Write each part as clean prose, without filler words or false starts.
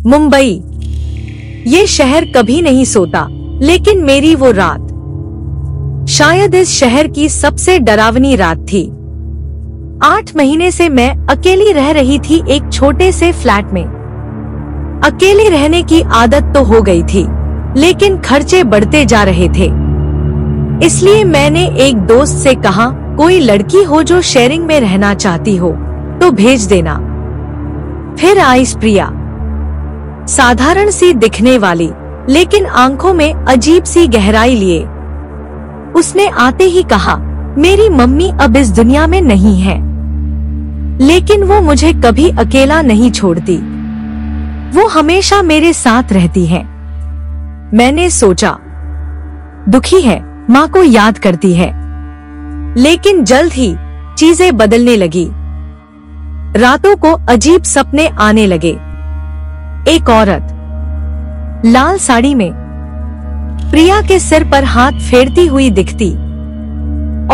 मुंबई। ये शहर कभी नहीं सोता, लेकिन मेरी वो रात शायद इस शहर की सबसे डरावनी रात थी। 8 महीने से मैं अकेली रह रही थी एक छोटे से फ्लैट में। अकेले रहने की आदत तो हो गई थी, लेकिन खर्चे बढ़ते जा रहे थे। इसलिए मैंने एक दोस्त से कहा, कोई लड़की हो जो शेयरिंग में रहना चाहती हो तो भेज देना। फिर आई प्रिया, साधारण सी दिखने वाली, लेकिन आंखों में अजीब सी गहराई लिए। उसने आते ही कहा, मेरी मम्मी अब इस दुनिया में नहीं है, लेकिन वो मुझे कभी अकेला नहीं छोड़ती। वो हमेशा मेरे साथ रहती है। मैंने सोचा, दुखी है, माँ को याद करती है। लेकिन जल्द ही चीजें बदलने लगी। रातों को अजीब सपने आने लगे। एक औरत लाल साड़ी में प्रिया के सिर पर हाथ फेरती हुई दिखती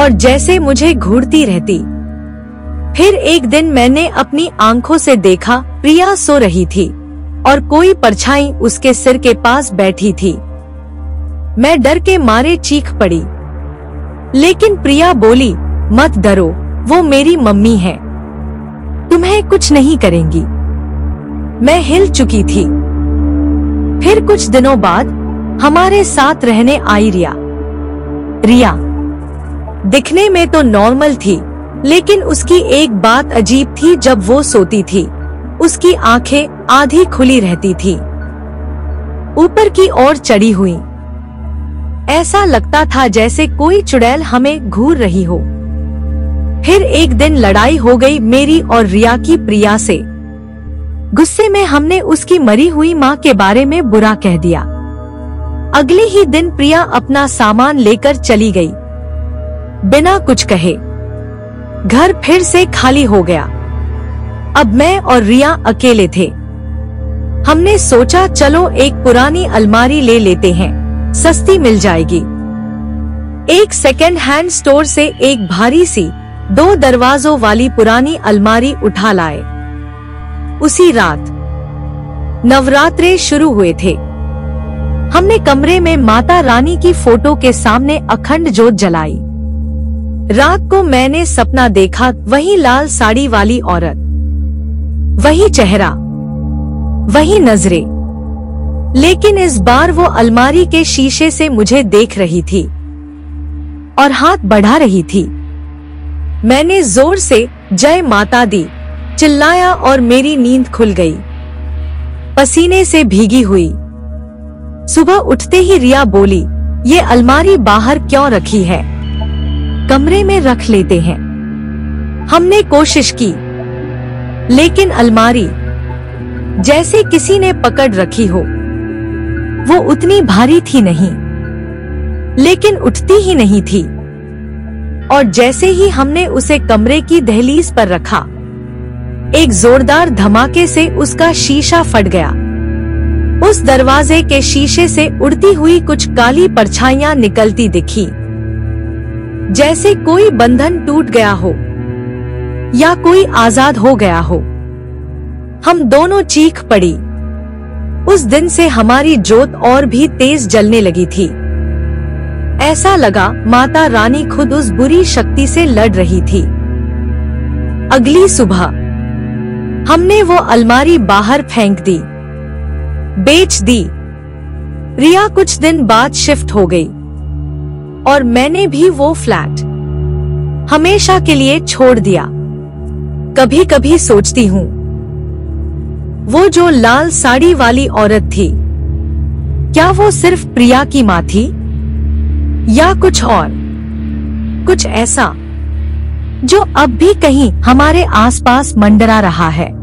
और जैसे मुझे घूरती रहती। फिर एक दिन मैंने अपनी आंखों से देखा, प्रिया सो रही थी और कोई परछाई उसके सिर के पास बैठी थी। मैं डर के मारे चीख पड़ी, लेकिन प्रिया बोली, मत डरो, वो मेरी मम्मी है, तुम्हें कुछ नहीं करेंगी। मैं हिल चुकी थी। फिर कुछ दिनों बाद हमारे साथ रहने आई रिया। रिया दिखने में तो नॉर्मल थी, लेकिन उसकी एक बात अजीब थी। जब वो सोती थी, उसकी आंखें आधी खुली रहती थी, ऊपर की ओर चढ़ी हुई। ऐसा लगता था जैसे कोई चुड़ैल हमें घूर रही हो। फिर एक दिन लड़ाई हो गई मेरी और रिया की प्रिया से। गुस्से में हमने उसकी मरी हुई माँ के बारे में बुरा कह दिया। अगले ही दिन प्रिया अपना सामान लेकर चली गई, बिना कुछ कहे। घर फिर से खाली हो गया। अब मैं और रिया अकेले थे। हमने सोचा, चलो एक पुरानी अलमारी ले लेते हैं, सस्ती मिल जाएगी। एक सेकेंड हैंड स्टोर से एक भारी सी 2 दरवाजों वाली पुरानी अलमारी उठा लाए। उसी रात नवरात्रे शुरू हुए थे। हमने कमरे में माता रानी की फोटो के सामने अखंड जोत जलाई। रात को मैंने सपना देखा, वही लाल साड़ी वाली औरत, वही चेहरा, वही नजरें, लेकिन इस बार वो अलमारी के शीशे से मुझे देख रही थी और हाथ बढ़ा रही थी। मैंने जोर से जय माता दी चिल्लाया और मेरी नींद खुल गई, पसीने से भीगी हुई। सुबह उठते ही रिया बोली, ये अलमारी बाहर क्यों रखी है, कमरे में रख लेते हैं। हमने कोशिश की, लेकिन अलमारी जैसे किसी ने पकड़ रखी हो। वो उतनी भारी थी नहीं, लेकिन उठती ही नहीं थी। और जैसे ही हमने उसे कमरे की दहलीज पर रखा, एक जोरदार धमाके से उसका शीशा फट गया। उस दरवाजे के शीशे से उड़ती हुई कुछ काली परछाइयां निकलती दिखी, जैसे कोई बंधन टूट गया हो या कोई आजाद हो गया हो। हम दोनों चीख पड़ी। उस दिन से हमारी जोत और भी तेज जलने लगी थी। ऐसा लगा माता रानी खुद उस बुरी शक्ति से लड़ रही थी। अगली सुबह हमने वो अलमारी बाहर फेंक दी, बेच दी। रिया कुछ दिन बाद शिफ्ट हो गई और मैंने भी वो फ्लैट हमेशा के लिए छोड़ दिया। कभी कभी सोचती हूँ, वो जो लाल साड़ी वाली औरत थी, क्या वो सिर्फ प्रिया की माँ थी या कुछ और, कुछ ऐसा जो अब भी कहीं हमारे आसपास मंडरा रहा है।